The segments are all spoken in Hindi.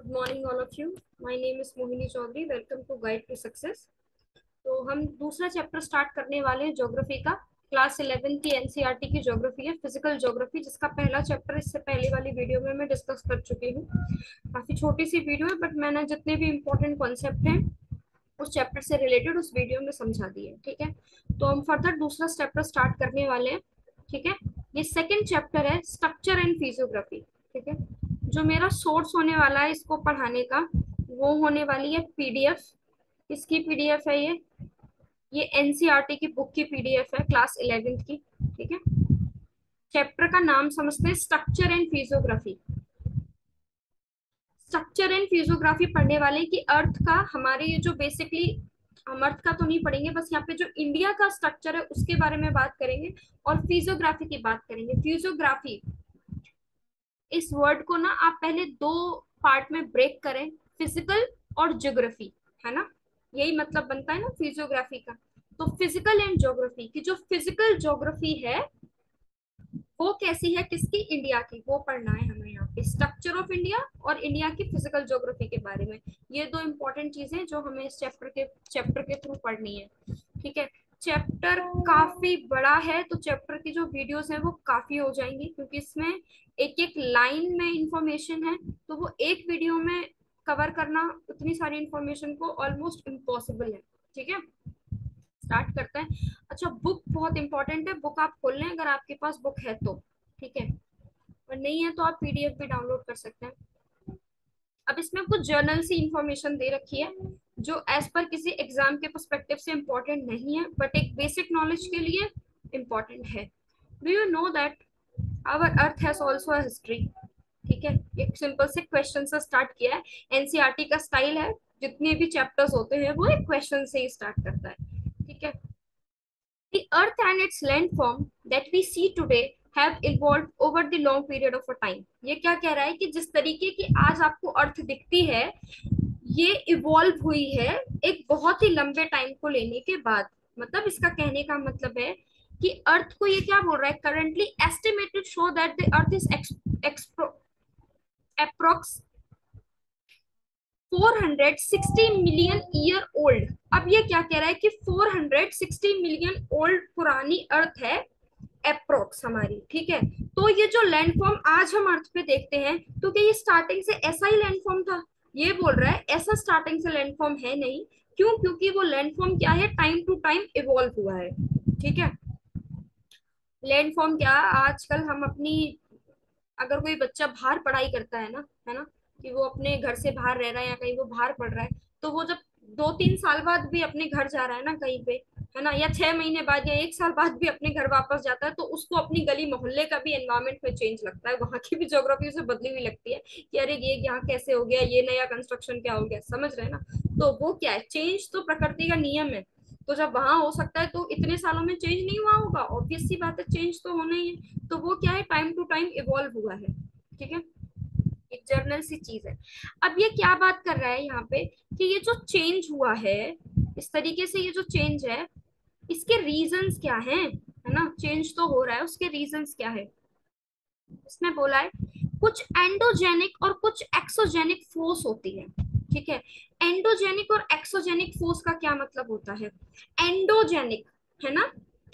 Good morning all of you. My name is Mohini Chaudhary. Welcome to guide to success. तो हम दूसरा चैप्टर स्टार्ट करने वाले हैं ज्योग्राफी का। क्लास 11 की एनसीईआरटी की ज्योग्राफी है, फिजिकल ज्योग्राफी, जिसका पहला चैप्टर इससे पहले वाली वीडियो में मैं डिस्कस कर चुकी हूँ। काफी छोटी सी वीडियो है, बट मैंने जितने भी इम्पोर्टेंट कॉन्सेप्ट हैं उस चैप्टर से रिलेटेड उस वीडियो में समझा दिए। ठीक है, तो हम फर्दर दूसरा चैप्टर स्टार्ट करने वाले हैं। ठीक है, ये सेकेंड चैप्टर है, स्ट्रक्चर एंड फिजियोग्राफी। ठीक है, जो मेरा सोर्स होने वाला है इसको पढ़ाने का वो होने वाली है पीडीएफ। किसकी पीडीएफ है ये एनसीईआरटी की बुक की पीडीएफ है, क्लास 11th की। ठीक है, चैप्टर का नाम समझते हैं, structure and physiography. Structure and physiography पढ़ने वाले की अर्थ का हमारे ये जो बेसिकली, हम अर्थ का तो नहीं पढ़ेंगे, बस यहाँ पे जो इंडिया का स्ट्रक्चर है उसके बारे में बात करेंगे और फिजियोग्राफी की बात करेंगे। फिजियोग्राफी, इस वर्ड को ना आप पहले दो पार्ट में ब्रेक करें, फिजिकल और ज्योग्राफी, है ना, यही मतलब बनता है ना फिजियोग्राफी का। तो फिजिकल एंड ज्योग्राफी की, जो फिजिकल ज्योग्राफी है वो कैसी है, किसकी, इंडिया की, वो पढ़ना है हमें यहाँ पे, स्ट्रक्चर ऑफ इंडिया और इंडिया की फिजिकल ज्योग्राफी के बारे में। ये दो इंपॉर्टेंट चीजें जो हमें इस चैप्टर के थ्रू पढ़नी है। ठीक है, चैप्टर काफी बड़ा है, तो चैप्टर की जो वीडियोस है वो काफी हो जाएंगी, क्योंकि इसमें एक एक लाइन में इंफॉर्मेशन है, तो वो एक वीडियो में कवर करना उतनी सारी इंफॉर्मेशन को ऑलमोस्ट इम्पॉसिबल है। ठीक है, स्टार्ट करते हैं। अच्छा, बुक बहुत इंपॉर्टेंट है, बुक आप खोल लें अगर आपके पास बुक है तो। ठीक है, और नहीं है तो आप पीडीएफ भी डाउनलोड कर सकते हैं। अब इसमें कुछ जर्नल सी इंफॉर्मेशन दे रखी है जो एज पर किसी एग्जाम के पर्सपेक्टिव से इंपॉर्टेंट नहीं है, बट एक बेसिक नॉलेज के लिए इंपॉर्टेंट है। Do you know that our earth has also a history? ठीक है, एक सिंपल से क्वेश्चन से स्टार्ट किया है। एनसीईआरटी का स्टाइल है, जितने भी चैप्टर्स होते हैं वो एक क्वेश्चन से ही स्टार्ट करता है। ठीक है, the earth and its landform that we see today have evolved over the long period of a time। ये क्या कह रहा है कि जिस तरीके की आज आपको अर्थ दिखती है ये इवॉल्व हुई है एक बहुत ही लंबे टाइम को लेने के बाद। मतलब इसका कहने का मतलब है कि अर्थ को ये क्या बोल रहा है, currently estimated show that the earth is approx 460 million year old. अब ये क्या कह रहा है कि 460 मिलियन ओल्ड पुरानी अर्थ है अप्रोक्स हमारी। ठीक है, तो ये जो लैंडफॉर्म आज हम अर्थ पे देखते हैं, तो क्या ये स्टार्टिंग से ऐसा ही लैंडफॉर्म था? ये बोल रहा है ऐसा स्टार्टिंग से लैंडफॉर्म है नहीं। क्यों? क्योंकि वो लैंडफॉर्म क्या है, टाइम टू टाइम इवॉल्व हुआ है। ठीक है, लैंडफॉर्म क्या, आजकल हम अपनी, अगर कोई बच्चा बाहर पढ़ाई करता है ना, कि वो अपने घर से बाहर रह रहा है या कहीं वो बाहर पढ़ रहा है, तो वो जब 2-3 साल बाद भी अपने घर जा रहा है ना कहीं पे, है ना, या 6 महीने बाद या 1 साल बाद भी अपने घर वापस जाता है, तो उसको अपनी गली मोहल्ले का भी एनवायरमेंट में चेंज लगता है, वहां की भी ज्योग्राफी उसे बदली हुई लगती है कि अरे ये यहाँ कैसे हो गया, ये नया कंस्ट्रक्शन क्या हो गया, समझ रहे हैं ना। तो वो क्या है, चेंज तो प्रकृति का नियम है। तो जब वहां हो सकता है तो इतने सालों में चेंज नहीं हुआ होगा, ऑब्वियस सी बात है, चेंज तो होना ही है। तो वो क्या है, टाइम टू टाइम इवॉल्व हुआ है। ठीक है, एक जर्नल सी चीज है। अब ये क्या बात कर रहा है यहाँ पे कि ये जो चेंज हुआ है, इस तरीके से ये जो चेंज है, इसके रीजंस क्या हैं, है ना, चेंज तो हो रहा है, उसके रीजंस क्या है। इसमें बोला है कुछ एंडोजेनिक और कुछ एक्सोजेनिक फोर्स होती है। ठीक है, एंडोजेनिक और एक्सोजेनिक फोर्स का क्या मतलब होता है? एंडोजेनिक, है ना,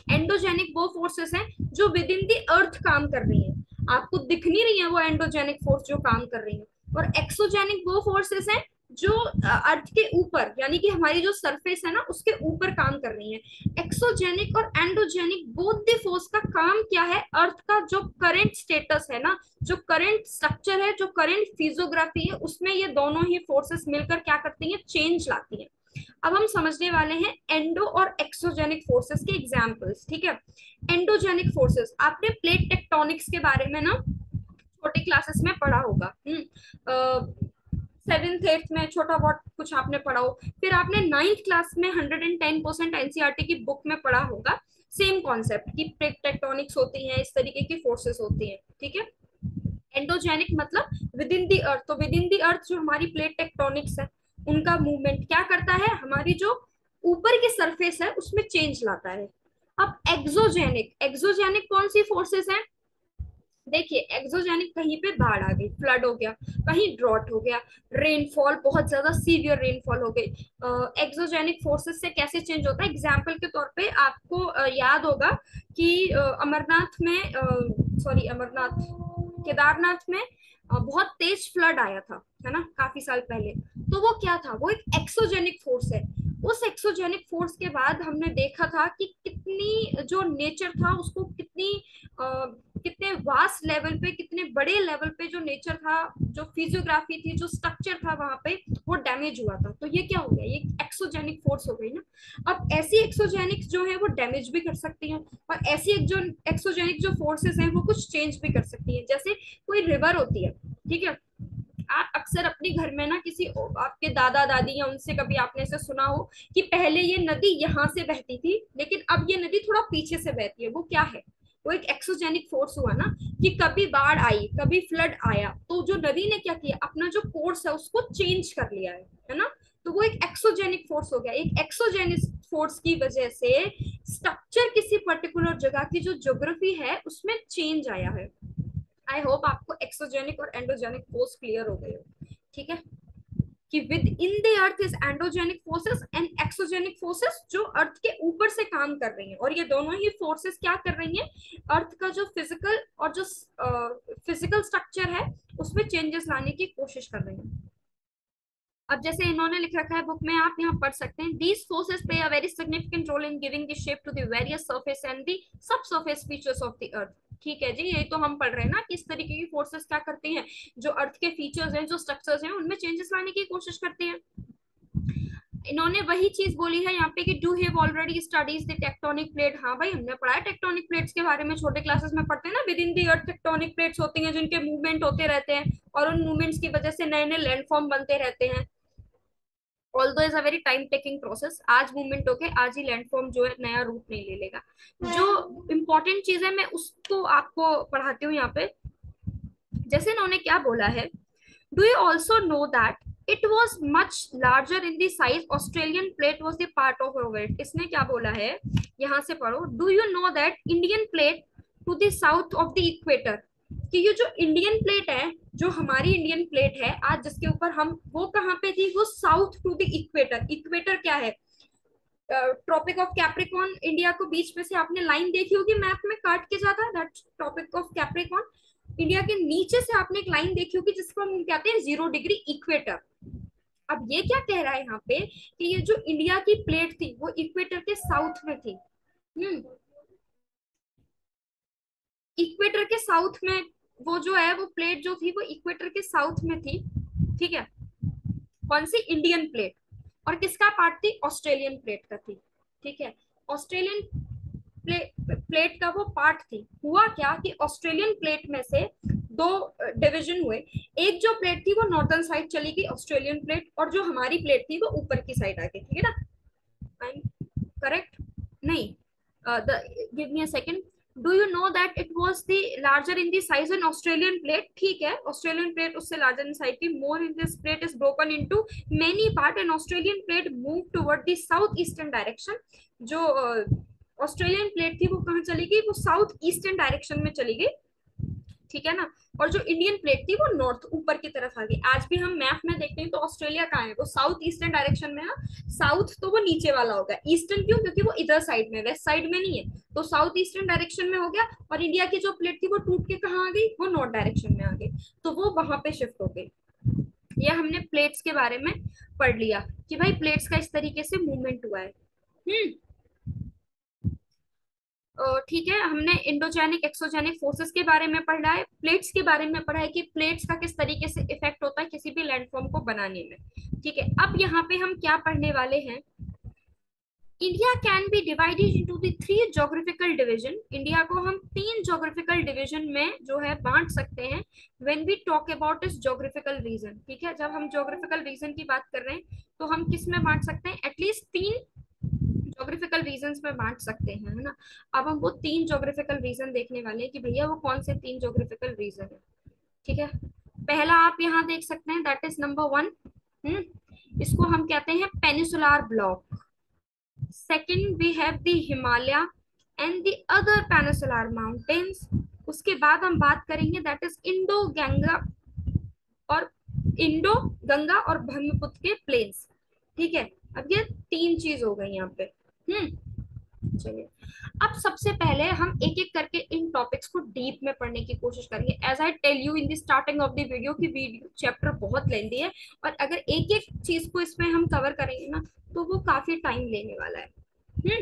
एंडोजेनिक वो फोर्सेस हैं जो विद इन द अर्थ काम कर रही हैं, आपको दिख नहीं रही है वो एंडोजेनिक फोर्स जो काम कर रही है। और एक्सोजेनिक वो फोर्सेस हैं जो अर्थ के ऊपर, यानी कि हमारी जो सरफेस है ना उसके ऊपर काम कर रही है। एक्सोजेनिक और एंडोजेनिक बोथ द फोर्स का काम क्या है, अर्थ का जो करंट स्टेटस है ना, जो करंट स्ट्रक्चर है, जो करंट फिजियोग्राफी है, उसमें ये दोनों ही फोर्सेस मिलकर क्या करती हैं, चेंज लाती हैं। अब हम समझने वाले हैं एंडो और एक्सोजेनिक फोर्सेस के एग्जांपल्स। ठीक है, एंडोजेनिक फोर्सेस, आपने प्लेट टेक्टोनिक्स के बारे में ना छोटी क्लासेस में पढ़ा होगा, 7th 8th में छोटा बहुत कुछ आपने पढ़ा हो, फिर आपने 9th क्लास में 110% एनसीईआरटी की बुक में पढ़ा होगा सेम कॉन्सेप्ट की प्लेट टेक्टोनिक्स होती हैं, इस तरीके की फोर्सेस होती हैं। ठीक है, एंडोजेनिक मतलब विद इन दी अर्थ, तो विद इन दी अर्थ जो हमारी प्लेट टेक्टोनिक्स है उनका मूवमेंट क्या करता है, हमारी जो ऊपर की सरफेस है उसमें चेंज लाता है। अब एक्सोजेनिक, एक्सोजेनिक कौन सी फोर्सेस हैं, देखिए एक्सोजेनिक, कहीं पे बाढ़ आ गई, फ्लड हो गया, कहीं ड्रॉट हो गया, रेनफॉल बहुत ज्यादा सीवियर रेनफॉल हो गई। एक्सोजेनिक फोर्सेस से कैसे चेंज होता है, एग्जाम्पल के तौर पे आपको याद होगा कि अमरनाथ में, सॉरी अमरनाथ, केदारनाथ में बहुत तेज फ्लड आया था, है ना, काफी साल पहले। तो वो क्या था, वो एक एक्सोजेनिक फोर्स है। उस एक्सोजेनिक फोर्स के बाद हमने देखा था कि कितनी जो नेचर था उसको कितनी कितने वास्ट लेवल पे, कितने बड़े लेवल पे जो नेचर था, जो फिजियोग्राफी थी, जो स्ट्रक्चर था वहां पे, वो डैमेज हुआ था। तो ये क्या हो गया, ये एक्सोजेनिक फोर्स हो गई ना। अब ऐसी एक्सोजेनिक जो है वो डैमेज भी कर सकती है, और ऐसी एक जो एक्सोजेनिक जो फोर्सेस हैं वो कुछ चेंज भी कर सकती है। जैसे कोई रिवर होती है, ठीक है, आप अक्सर अपने घर में ना किसी आपके दादा दादी या उनसे कभी आपने ऐसे सुना हो कि पहले ये नदी यहाँ से बहती थी लेकिन अब ये नदी थोड़ा पीछे से बहती है। वो क्या है, वो एक एक्सोजेनिक फोर्स हुआ ना, कि कभी बाढ़ आई, कभी फ्लड आया, तो जो नदी ने क्या किया, अपना जो कोर्स है उसको चेंज कर लिया है ना। तो वो एक एक्सोजेनिक फोर्स हो गया। एक एक्सोजेनिक फोर्स की वजह से स्ट्रक्चर किसी पर्टिकुलर जगह की जो ज्योग्राफी है उसमें चेंज आया है। आई होप आपको एक्सोजेनिक और एंडोजेनिक फोर्स क्लियर हो गए हो, ठीक है, कि with in the earth is endogenic forces and exogenic forces जो अर्थ के ऊपर से काम कर रही हैं, और ये दोनों ही फोर्सेस क्या कर रही हैं, अर्थ का जो फिजिकल और जो फिजिकल स्ट्रक्चर है उसमें चेंजेस लाने की कोशिश कर रही हैं। अब जैसे इन्होंने लिख रखा है बुक में, आप यहाँ पढ़ सकते हैं, these forces play a very significant role in giving the shape to the various surface and the sub surface features of the earth. ठीक है जी, यही तो हम पढ़ रहे हैं ना, किस तरीके की फोर्सेस क्या करती हैं, जो अर्थ के फीचर्स हैं, जो स्ट्रक्चर्स हैं, उनमें चेंजेस लाने की कोशिश करती हैं। इन्होंने वही चीज बोली है यहाँ पे कि do have already studies the tectonic plate. हाँ भाई, हमने पढ़ा है टेक्टोनिक प्लेट्स के बारे में, छोटे क्लासेस में पढ़ते हैं ना, with in the earth tectonic plates होती हैं जिनके मूवमेंट होते रहते हैं, और उन मूवमेंट्स की वजह से नए नए लैंडफॉर्म बनते रहते हैं। Although is a very time taking process, आज मूवमेंट होके आज ही लैंडफॉर्म जो है नया रूप नहीं ले लेगा। जो इम्पोर्टेंट चीज है मैं उसको आपको पढ़ाती हूँ यहाँ पे। जैसे इन्होंने क्या बोला है, do you also know that it was much larger in the size, Australian plate was the part of it. इसने क्या बोला है, यहाँ से पढ़ो, do you know that Indian plate to the south of the equator, कि ये जो इंडियन प्लेट है, जो हमारी इंडियन प्लेट है आज जिसके ऊपर हम, वो कहाँ पे थी, वो south to the equator. Equator क्या है, ट्रॉपिक ऑफ कैप्रिकॉन, इंडिया को बीच में से आपने लाइन देखी होगी मैप में काट के जाता है, that tropic of Capricorn. India के नीचे से आपने एक लाइन देखी होगी जिसको हम कहते हैं 0 डिग्री इक्वेटर। अब ये क्या कह रहा है यहाँ पे, कि ये जो इंडिया की प्लेट थी वो इक्वेटर के साउथ में थी। इक्वेटर के साउथ में, वो जो है वो प्लेट जो थी वो इक्वेटर के साउथ में थी, ठीक है। कौन सी, इंडियन प्लेट। और किसका पार्ट थी, ऑस्ट्रेलियन प्लेट का थी, ठीक है। ऑस्ट्रेलियन प्लेट का वो पार्ट थी। हुआ क्या कि ऑस्ट्रेलियन प्लेट में से दो डिवीजन हुए। एक जो प्लेट थी वो नॉर्दर्न साइड चली गई, ऑस्ट्रेलियन प्लेट, और जो हमारी प्लेट थी वो ऊपर की साइड आ गई, ठीक है ना, आई एम करेक्ट, नहीं, give me a second. Do you know that it was the larger in the size an Australian plate, ठीक है, ऑस्ट्रेलियन प्लेट उससे लार्जर इन साइज थी। More in this plate is broken into many part and Australian plate move toward the south eastern direction. जो ऑस्ट्रेलियन प्लेट थी वो कहाँ चली गई, वो साउथ ईस्टर्न डायरेक्शन में चली गई, ठीक है ना। और जो इंडियन प्लेट थी वो नॉर्थ ऊपर की तरफ आ गई। आज भी हम मैप में देखते हैं तो ऑस्ट्रेलिया कहाँ है, वो साउथ ईस्टर्न डायरेक्शन में है। साउथ तो वो नीचे वाला होगा, ईस्टर्न क्यों, क्योंकि वो इधर साइड में, वेस्ट साइड में नहीं है, तो साउथ ईस्टर्न डायरेक्शन में हो गया। और इंडिया की जो प्लेट थी वो टूट के कहाँ आ गई, वो नॉर्थ डायरेक्शन में आ गई, तो वो वहां पे शिफ्ट हो गई। ये हमने प्लेट्स के बारे में पढ़ लिया कि भाई प्लेट्स का इस तरीके से मूवमेंट हुआ है। हम्म, ठीक है, हमने इंडोजेनिक एक्सोजेनिक फोर्सेस के बारे में पढ़ा है, प्लेट्स के बारे में पढ़ा है कि प्लेट्स का किस तरीके से इफेक्ट होता है किसी भी लैंडफॉर्म को बनाने में, ठीक है। अब यहाँ पे हम क्या पढ़ने वाले हैं, India can be divided into the 3 division. India को हम 3 डिवीजन में जो है बांट सकते हैं व्हेन वी टॉक अबाउट इस ज्योग्राफिकल रीजन, ठीक है। जब हम ज्योग्राफिकल रीजन की बात कर रहे हैं तो हम किस में बांट सकते हैं, एटलीस्ट 3 ज्योग्राफिकल रीजन में बांट सकते हैं, है ना। अब हम वो 3 ज्योग्राफिकल रीजन देखने वाले हैं कि भैया वो कौन से 3 ज्योग्राफिकल रीजन है, ठीक है। पहला आप यहाँ देख सकते हैं, दैट इज नंबर 1, इसको हम कहते हैं peninsular block. Second we have the Himalaya and the other peninsular mountains. उसके बाद हम बात करेंगे दैट इज इंडो गंगा और इंडो गंगा और ब्रह्मपुत्र के प्लेन्स। ठीक है, अब ये तीन चीज हो गई यहाँ पे। चलिए, अब सबसे पहले हम एक एक करके इन टॉपिक्स को डीप में पढ़ने की कोशिश करेंगे। As I tell you in the starting of the video की वीडियो चैप्टर बहुत लेंदी है, और अगर एक एक चीज को इसमें हम कवर करेंगे ना तो वो काफी टाइम लेने वाला है।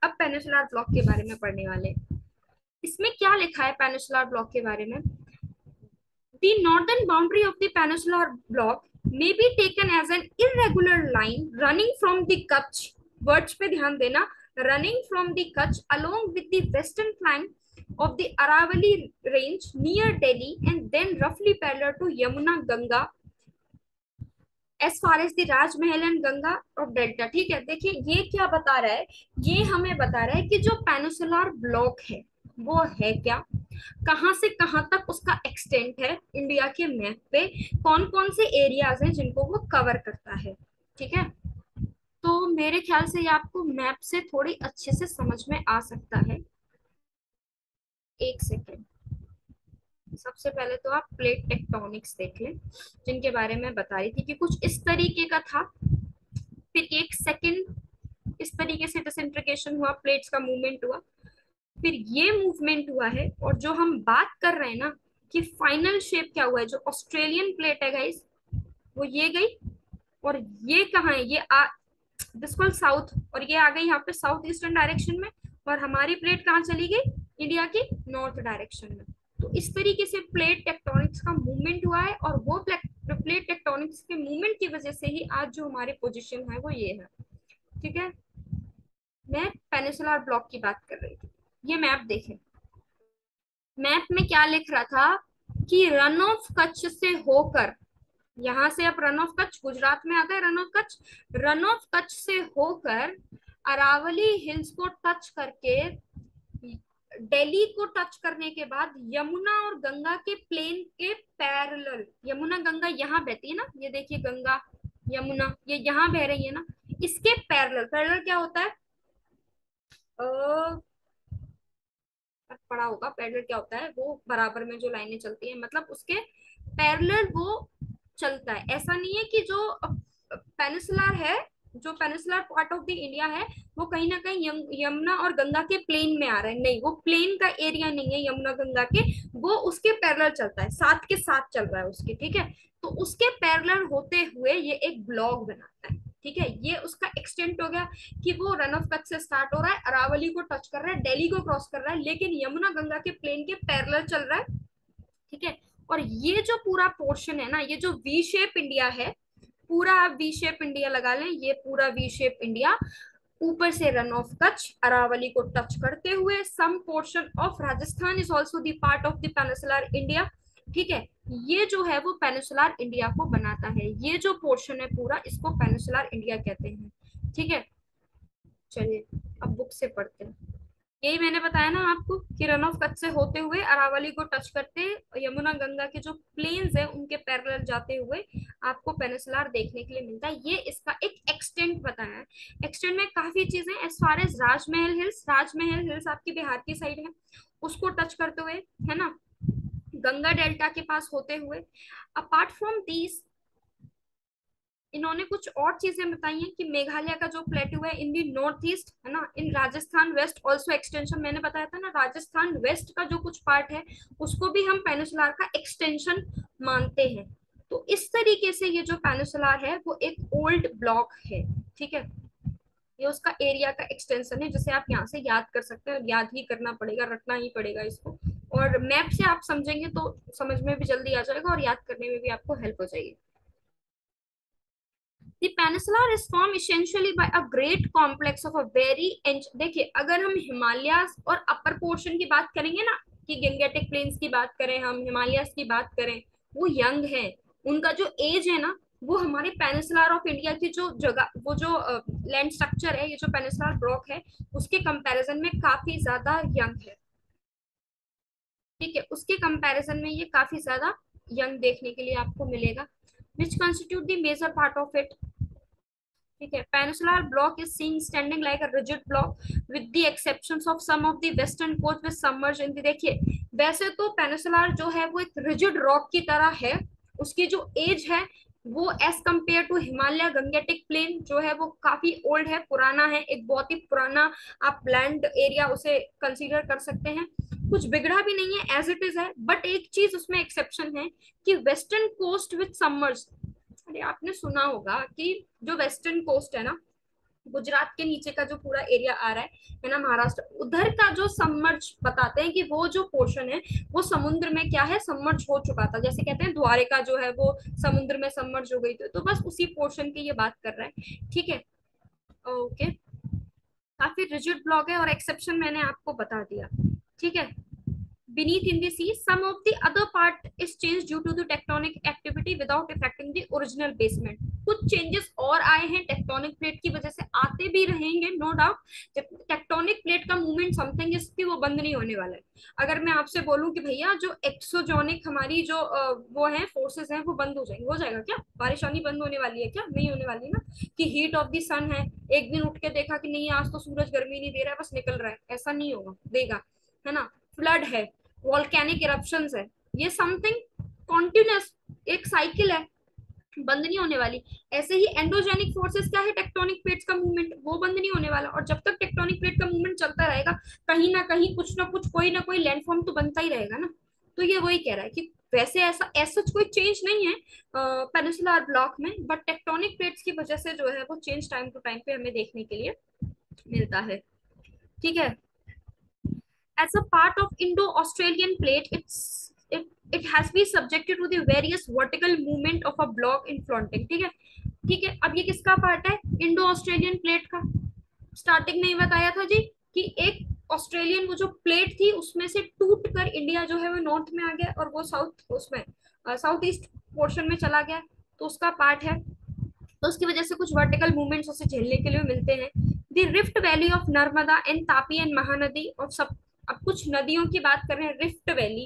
अब पेनिनसुलर ब्लॉक के बारे में पढ़ने वाले हैं। इसमें क्या लिखा है पेनिनसुलर ब्लॉक के बारे में? The northern boundary of the peninsular block may be taken as an irregular line running from the Kutch, words पे ध्यान देना, running from the Kutch along with the western flank of the Aravalli range near Delhi and then roughly parallel to Yamuna Ganga as far as the Rajmahal and Ganga of Delta। ठीक है, देखिए ये क्या बता रहा है, ये हमें बता रहा है कि जो पेनिनसुलर ब्लॉक है वो है क्या, कहां से कहां तक उसका एक्सटेंट है इंडिया के मैप पे, कौन कौन से एरियाज हैं जिनको वो कवर करता है। ठीक है, तो मेरे ख्याल से ये आपको मैप से थोड़ी अच्छे से समझ में आ सकता है। एक सेकेंड, सबसे पहले तो आप प्लेट टेक्टोनिक्स देख लें जिनके बारे में बता रही थी कि कुछ इस तरीके का था, फिर एक सेकेंड इस तरीके से डिसइंटीग्रेशन हुआ, प्लेट्स का मूवमेंट हुआ, फिर ये मूवमेंट हुआ है, और जो हम बात कर रहे हैं ना कि फाइनल शेप क्या हुआ है, जो ऑस्ट्रेलियन प्लेट है गाइस वो ये गई, और ये कहाँ है, ये बिल्कुल साउथ, और ये आ गई यहाँ पे साउथ ईस्टर्न डायरेक्शन में, और हमारी प्लेट कहाँ चली गई, इंडिया की नॉर्थ डायरेक्शन में। तो इस तरीके से प्लेट टेक्टोनिक्स का मूवमेंट हुआ है, और वो प्लेट टेक्टोनिक्स के मूवमेंट की वजह से ही आज जो हमारी पोजीशन है वो ये है। ठीक है, मैं पेनिनसुलर ब्लॉक की बात कर रही थी। ये मैप देखें, मैप में क्या लिख रहा था कि रन ऑफ कच्छ से होकर, यहां से अब रन ऑफ कच्छ गुजरात में आता है, run of Kutch, run of Kutch से होकर अरावली हिल्स को टच करके, दिल्ली को टच करने के बाद यमुना और गंगा के प्लेन के पैरेलल, यमुना गंगा यहाँ बहती है ना, ये देखिए गंगा यमुना ये यहाँ बह रही है ना, इसके पैरेलल, पैरेलल क्या होता है, पढ़ा होगा पैरेलल क्या होता है, वो बराबर में जो लाइनें चलती है, मतलब उसके पैरेलल वो चलता है। ऐसा नहीं है कि जो पेनिनसुलर है, जो peninsular part of the India है वो कहीं ना कहीं यमुना और गंगा के प्लेन में आ रहा है, नहीं, वो प्लेन का एरिया नहीं है यमुना गंगा के, वो उसके पैरेलल चलता है, साथ के साथ चल रहा है उसके। ठीक है, तो उसके पैरेलल होते हुए ये एक ब्लॉक बनाता है। ठीक है, ये उसका एक्सटेंट हो गया कि वो रन ऑफ कच्छ से स्टार्ट हो रहा है, अरावली को टच कर रहा है, दिल्ली को क्रॉस कर रहा है, लेकिन यमुना गंगा के प्लेन के पैरेलल चल रहा है। ठीक है, और ये जो पूरा पोर्शन है ना, ये जो वी शेप इंडिया है, पूरा आप वी शेप इंडिया लगा लें, ये पूरा वी शेप इंडिया ऊपर से रन ऑफ कच्छ अरावली को टच करते हुए, some portion of Rajasthan is also the part of the peninsular India. ठीक है, ये जो है वो पेनिनसुलर इंडिया को बनाता है, ये जो पोर्शन है पूरा इसको पेनिनसुलर इंडिया कहते हैं। ठीक है, चलिए अब बुक से पढ़ते हैं। यही मैंने बताया ना आपको कि रन ऑफ कच्छ से होते हुए अरावली को टच करते यमुना गंगा के जो प्लेन्स है उनके पैरेलल जाते हुए आपको पेनिनसुलर देखने के लिए मिलता है। ये इसका एक एक्सटेंट बताया है। एक्सटेंट में काफी चीजें, एज फार एज राजमहल हिल्स, राजमहल हिल्स आपकी बिहार की साइड है, उसको टच करते हुए, है ना, गंगा डेल्टा के पास होते हुए। अपार्ट फ्रॉम दीज इन्होंने कुछ और चीजें बताई हैं कि मेघालय का जो प्लेट्यू है इन दी नॉर्थ ईस्ट, है ना, इन राजस्थान वेस्ट ऑल्सो एक्सटेंशन, मैंने बताया था ना, राजस्थान वेस्ट का जो कुछ पार्ट है उसको भी हम पेनिनसुलर का एक्सटेंशन मानते हैं। तो इस तरीके से ये जो पेनिनसुलर है वो एक ओल्ड ब्लॉक है। ठीक है, ये उसका एरिया का एक्सटेंशन है, जिसे आप यहाँ से याद कर सकते हैं, याद ही करना पड़ेगा, रटना ही पड़ेगा इसको, और मैप से आप समझेंगे तो समझ में भी जल्दी आ जाएगा और याद करने में भी आपको हेल्प हो जाएगी। The peninsula is formed essentially by a great complex of a very देखिए, अगर हम हिमालयास और अपर पोर्शन की बात करेंगे ना, कि गंगेटिक प्लेन्स की बात करें, हम हिमालयास की बात करें, वो यंग है, उनका जो एज है ना वो हमारे पेनिनसुलर ऑफ इंडिया की जो जगह, वो जो लैंड स्ट्रक्चर है, ये जो पेनिनसुलर ब्लॉक है उसके कंपैरिजन में काफी ज्यादा यंग है। ठीक है, उसके कंपैरिजन में ये काफी ज्यादा यंग देखने के लिए आपको मिलेगा। Which constitute the major part of it, ठीक है, peninsular block is seen standing like a rigid block with the exceptions of some of the western coast with submerge in the, देखिए वैसे तो पेनिनसुलर जो है वो एक रिजिड रॉक की तरह है, उसकी जो एज है वो age compare to Himalaya Gangetic plain जो है वो काफी ओल्ड है, पुराना है, एक बहुत ही पुराना आप लैंड एरिया उसे कंसीडर कर सकते हैं। कुछ बिगड़ा भी नहीं है, एज इट इज है, बट एक चीज उसमें एक्सेप्शन है कि वेस्टर्न कोस्ट विथ समर्स, अरे आपने सुना होगा कि जो वेस्टर्न कोस्ट है ना, गुजरात के नीचे का जो पूरा एरिया आ रहा है ना, महाराष्ट्र, उधर का जो सबमर्ज बताते हैं कि वो जो पोर्शन है वो समुद्र में क्या है, सबमर्ज हो चुका था, जैसे कहते हैं द्वारिका जो है वो समुद्र में सबमर्ज हो गई थी, तो बस उसी पोर्शन की ये बात कर रहा है। ठीक है, ओके, काफी रिजिड ब्लॉक है और एक्सेप्शन मैंने आपको बता दिया। ठीक है, beneath in the sea, some of the other part is changed due to the tectonic activity without affecting the original basement। कुछ चेंजेस और आए हैं टेक्टोनिक प्लेट की वजह से, आते भी रहेंगे नो डाउट। जब टेक्टोनिक प्लेट का मूवमेंट समथिंग इसकी वो बंद नहीं होने वाला है। अगर मैं आपसे बोलूं कि भैया जो एक्सोजोनिक हमारी जो वो है फोर्सेस हैं वो बंद हो जाएंगे, हो जाएगा क्या? बारिश आनी बंद होने वाली है क्या? नहीं होने वाली ना। कि हीट ऑफ द सन है, एक दिन उठ के देखा कि नहीं आज तो सूरज गर्मी नहीं दे रहा है बस निकल रहा है, ऐसा नहीं होगा, देगा, है ना। फ्लड है, वॉल्केनिक इरप्शंस है, ये समथिंग कॉन्टिन्यूस एक साइकिल है, बंद नहीं होने वाली। ऐसे ही एंडोजेनिक फोर्सेस क्या है, टेक्टोनिक प्लेट्स का मूवमेंट, वो बंद नहीं होने वाला। और जब तक टेक्टोनिक प्लेट का मूवमेंट चलता रहेगा, कहीं ना कहीं कुछ ना कोई लैंडफॉर्म तो बनता ही रहेगा ना। तो ये वही कह रहा है कि वैसे ऐसा कोई चेंज नहीं है पेनिनसुलर ब्लॉक में, बट टेक्टोनिक प्लेट्स की वजह से जो है वो चेंज टाइम टू टाइम पे हमें देखने के लिए मिलता है। ठीक है, as a part of Indo-Australian plate, it has been subjected to the various vertical movement of a block in flaunting। ठीक है, ठीक है, अब ये किसका पार्ट है? इंडो ऑस्ट्रेलियन प्लेट का। स्टार्टिंग में ही बताया था जी कि एक ऑस्ट्रेलियन वो जो प्लेट थी उसमें से टूट कर इंडिया जो है वो नॉर्थ में आ गया और वो साउथ उसमें साउथ ईस्ट पोर्शन में चला गया, तो उसका पार्ट है। तो उसकी वजह से कुछ वर्टिकल मूवमेंट्स उसे झेलने के लिए मिलते हैं। The rift valley of Narmada and Tapi and Mahanadi और सब। अब कुछ नदियों की बात कर रहे हैं, रिफ्ट वैली,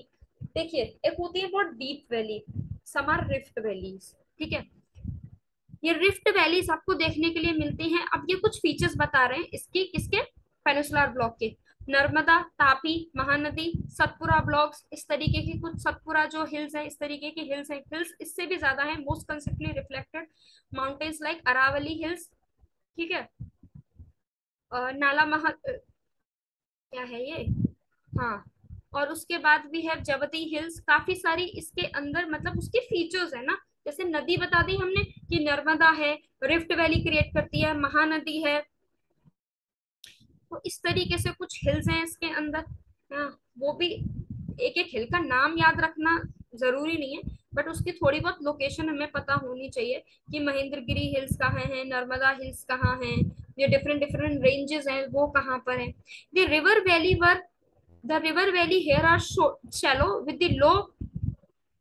देखिए एक होती है बहुत deep valley, some are rift valleys. ठीक है, ये रिफ्ट वैलीज आपको देखने के लिए मिलती हैं। अब ये कुछ फीचर्स बता रहे हैं इसकी, किसके? पेनिनसुलर ब्लॉक के। नर्मदा, तापी, महानदी, सतपुरा ब्लॉक्स, इस तरीके की कुछ सतपुरा जो हिल्स है, इस तरीके की हिल्स है, हिल्स इससे भी ज्यादा है, most consistently reflected mountains like Aravalli hills. ठीक है, नाला महा क्या है ये, हाँ, और उसके बाद भी है जवती हिल्स, काफी सारी इसके अंदर मतलब उसके फीचर्स है ना। जैसे नदी बता दी हमने कि नर्मदा है, रिफ्ट वैली क्रिएट करती है, महानदी है, तो इस तरीके से कुछ हिल्स हैं इसके अंदर। हाँ, वो भी एक एक हिल का नाम याद रखना जरूरी नहीं है, बट उसकी थोड़ी बहुत लोकेशन हमें पता होनी चाहिए कि महेंद्रगिरी हिल्स कहाँ है, नर्मदा हिल्स कहाँ है, ये डिफरेंट डिफरेंट रेंजेस हैं वो कहाँ पर है। The river valley were the river valley here are shallow with the low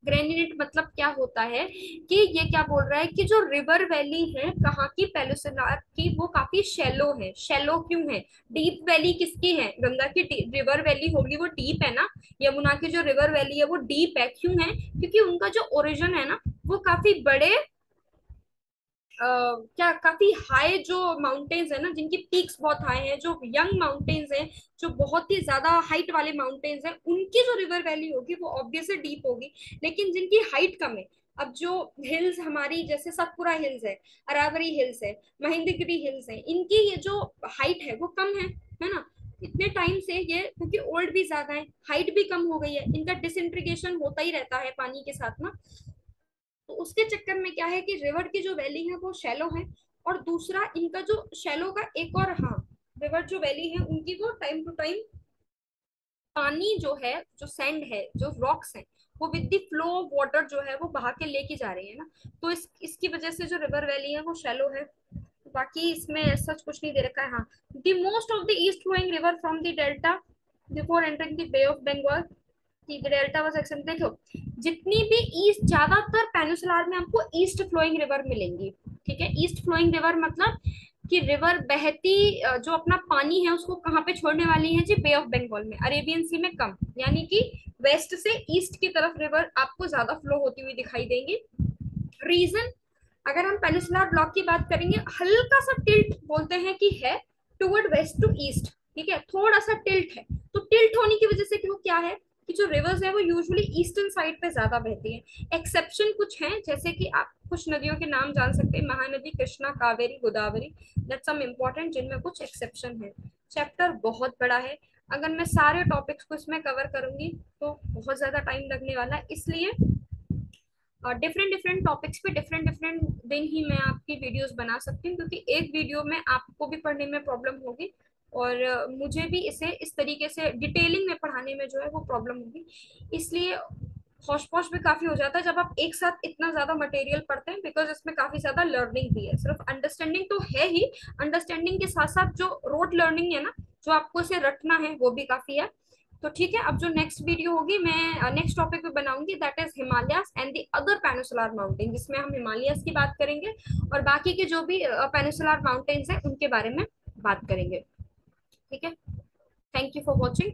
granite, मतलब क्या होता है कि ये क्या बोल रहा है कि जो रिवर वैली है कहाँ की, पेनिनसुलर की, वो काफी शैलो है। शैलो क्यों है? डीप वैली किसकी है? गंगा की रिवर वैली होगी वो डीप है ना। यमुना की जो रिवर वैली है वो डीप है, क्यों है? क्योंकि उनका जो ओरिजिन है ना वो काफी बड़े क्या काफी हाई जो माउंटेन्स है ना, जिनकी पीक्स बहुत हाई है, जो यंग माउंटेन्स हैं, जो बहुत ही ज्यादा हाइट वाले माउंटेन्स हैं, उनकी जो रिवर वैली होगी वो ऑब्वियसली डीप होगी। लेकिन जिनकी हाइट कम है, अब जो हिल्स हमारी जैसे सतपुरा हिल्स है, अरावरी हिल्स है, महेंद्रगिरी हिल्स है, इनकी ये जो हाइट है वो कम है ना। इतने टाइम से ये क्योंकि ओल्ड भी ज्यादा है, हाइट भी कम हो गई है, इनका डिसइंटीग्रेशन होता ही रहता है पानी के साथ ना। तो उसके चक्कर में क्या है कि रिवर की जो वैली है वो शैलो है, और दूसरा इनका जो शैलो का एक और, हाँ, रिवर जो वैली है उनकी वो टाइम टू टाइम पानी जो है, जो सैंड है, जो रॉक्स हैं, वो with the flow of water जो है वो बहा के लेके जा रही है ना। तो इसकी वजह से जो रिवर वैली है वो शैलो है। बाकी इसमें सच कुछ नहीं दे रखा है। हाँ, the most of the east flowing river from the delta before entering the Bay of Bengal, की डेल्टा वाज एक्सटेंड। देखो जितनी भी ईस्ट, ज्यादातर पेनिनसुलर में हमको ईस्ट फ्लोइंग रिवर मिलेंगी। ठीक है, ईस्ट फ्लोइंग रिवर मतलब कि रिवर बहती जो अपना पानी है उसको कहाँ पे छोड़ने वाली है जी? बे ऑफ बंगाल में, अरेबियन सी में कम, यानी कि वेस्ट से ईस्ट की तरफ रिवर आपको ज्यादा फ्लो होती हुई दिखाई देंगी। रीजन, अगर हम पेनिनसुलर ब्लॉक की बात करेंगे, हल्का सा टिल्ट बोलते हैं कि है टुवर्ड वेस्ट टू ईस्ट, ठीक है, थोड़ा सा टिल्ट है। तो टिल्ट होने की वजह से क्यों क्या है कि जो रिवर्स है वो यूजुअली ईस्टर्न साइड पे ज्यादा बहती हैं। एक्सेप्शन कुछ हैं, जैसे कि आप कुछ नदियों के नाम जान सकते हैं, Mahanadi, Krishna, Kaveri, Godavari, that some important, जिनमें कुछ एक्सेप्शन है। चैप्टर बहुत बड़ा है, अगर मैं सारे टॉपिक्स को इसमें कवर करूंगी तो बहुत ज्यादा टाइम लगने वाला है, इसलिए डिफरेंट डिफरेंट टॉपिक्स पे डिफरेंट डिफरेंट दिन ही मैं आपकी वीडियोस बना सकती हूँ, क्योंकि एक वीडियो में आपको भी पढ़ने में प्रॉब्लम होगी और मुझे भी इसे इस तरीके से डिटेलिंग में पढ़ाने में जो है वो प्रॉब्लम होगी। इसलिए हौश पौश भी काफी हो जाता है जब आप एक साथ इतना ज्यादा मटेरियल पढ़ते हैं, बिकॉज इसमें काफी ज्यादा लर्निंग भी है। सिर्फ अंडरस्टैंडिंग तो है ही, अंडरस्टैंडिंग के साथ साथ जो रोट लर्निंग है ना, जो आपको इसे रटना है, वो भी काफी है। तो ठीक है, अब जो नेक्स्ट वीडियो होगी मैं नेक्स्ट टॉपिक पे बनाऊंगी, that is Himalayas and the other peninsular mountain, जिसमें हम हिमालयास की बात करेंगे और बाकी के जो भी पेनिनसुलर माउंटेन्स हैं उनके बारे में बात करेंगे। ठीक है, थैंक यू फॉर वॉचिंग।